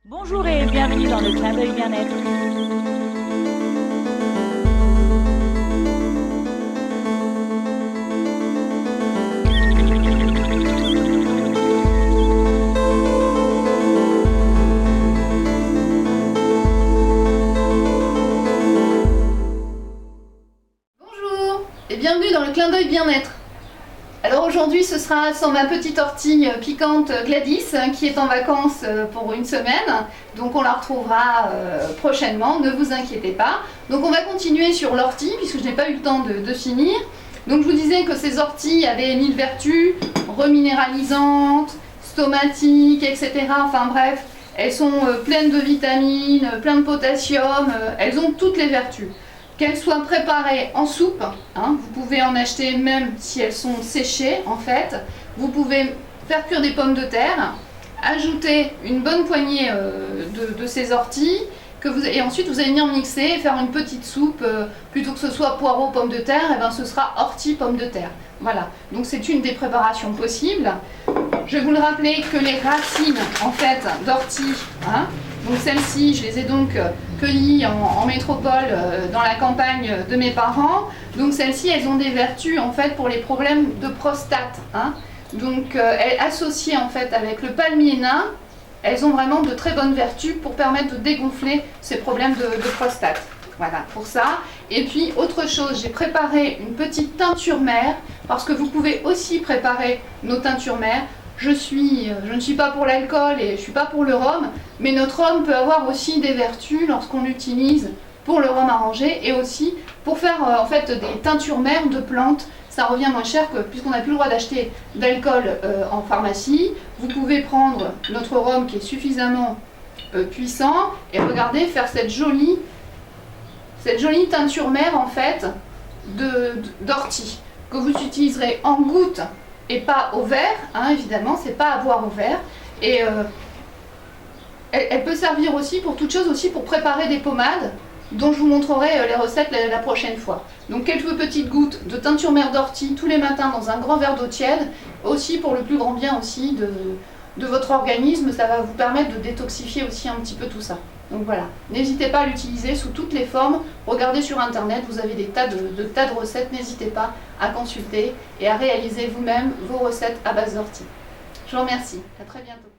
Bonjour et bienvenue dans le clin d'œil bien-être. Bonjour et bienvenue dans le clin d'œil bien-être. Alors aujourd'hui ce sera sans ma petite ortie piquante Gladys qui est en vacances pour une semaine, donc on la retrouvera prochainement, ne vous inquiétez pas. Donc on va continuer sur l'ortie puisque je n'ai pas eu le temps de finir. Donc je vous disais que ces orties avaient 1000 vertus, reminéralisantes, stomatiques, etc. Enfin bref, elles sont pleines de vitamines, pleines de potassium, elles ont toutes les vertus. Qu'elles soient préparées en soupe, hein, vous pouvez en acheter même si elles sont séchées en fait. Vous pouvez faire cuire des pommes de terre, ajouter une bonne poignée de ces orties, et ensuite vous allez venir mixer et faire une petite soupe. Plutôt que ce soit poireaux, pommes de terre, et ben ce sera ortie, pommes de terre. Voilà, donc c'est une des préparations possibles. Je vais vous le rappeler que les racines en fait d'ortie, hein, donc celles-ci, je les ai donc cueillies en métropole, dans la campagne de mes parents. Donc celles-ci, elles ont des vertus en fait pour les problèmes de prostate. Hein. Donc associées en fait avec le palmier nain, elles ont vraiment de très bonnes vertus pour permettre de dégonfler ces problèmes de prostate. Voilà, pour ça. Et puis, autre chose, j'ai préparé une petite teinture mère, parce que vous pouvez aussi préparer nos teintures mères. Je ne suis pas pour l'alcool et je ne suis pas pour le rhum, mais notre rhum peut avoir aussi des vertus lorsqu'on l'utilise pour le rhum arrangé et aussi pour faire en fait des teintures mères de plantes. Ça revient moins cher que, puisqu'on n'a plus le droit d'acheter d'alcool en pharmacie, vous pouvez prendre notre rhum qui est suffisamment puissant et regardez, faire cette jolie teinture mère en fait d'ortie que vous utiliserez en gouttes et pas au verre, hein, évidemment, c'est pas à boire au verre. Et elle peut servir aussi pour toute chose, aussi pour préparer des pommades, dont je vous montrerai les recettes la prochaine fois. Donc quelques petites gouttes de teinture mère d'ortie tous les matins dans un grand verre d'eau tiède, aussi pour le plus grand bien aussi de votre organisme, ça va vous permettre de détoxifier aussi un petit peu tout ça. Donc voilà, n'hésitez pas à l'utiliser sous toutes les formes. Regardez sur internet, vous avez des tas de recettes, n'hésitez pas à consulter et à réaliser vous-même vos recettes à base d'ortie. Je vous remercie, à très bientôt.